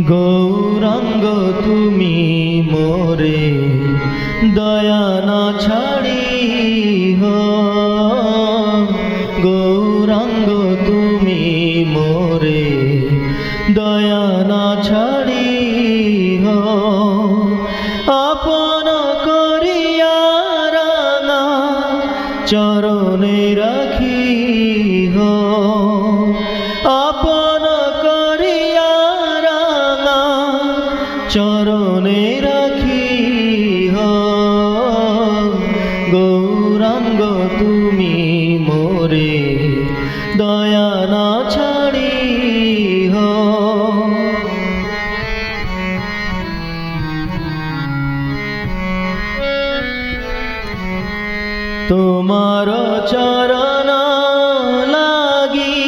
গৌরাঙ্গ তুমি মোরে দয়া না ছাড়ি হো, গৌরাঙ্গ তুমি মোরে দয়া না ছাড়ি হো, আপন করিয়া রাঙা চরণে রাখি হো, আপন করিয়া রাঙা চরণে রাখি হো, গৌরাঙ্গ তুমি মোরে দয়া না ছাড়ি হো। তোমার চরণ লাগি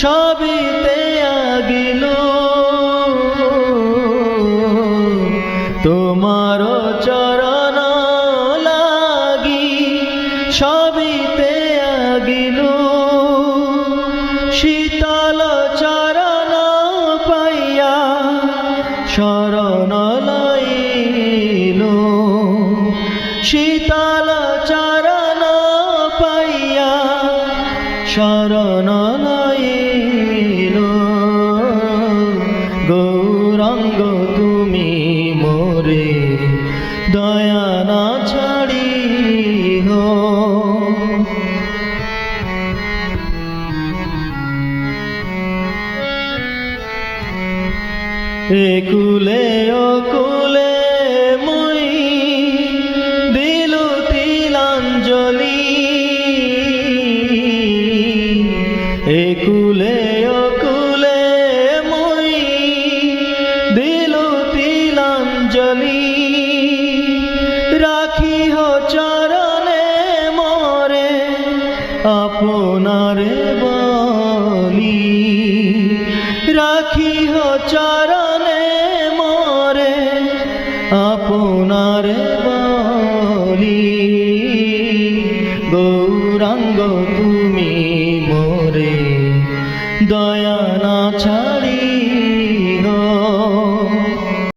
সবিতে আগিল, তোমার চরণ লাগি সবিতে আগিল, শীতল চরণ পাইয়া শরণ লইল, শীতল চরণ পাইয়া শরণ লইল, গৌরাঙ্গ তুমি মোরে দয়া না ছাড়ি হো। একুলে অকুলে মই দিলু তিলাঞ্জলি, একুলে অকুলে মই দিলু তিলাঞ্জলি, রাখিহ চরণে মোরে আপনারে বলি, রাখিহ চরণে মোরে আপনারে বলি, গৌরাঙ্গ তুমি মোরে দয়া না ছাড়ি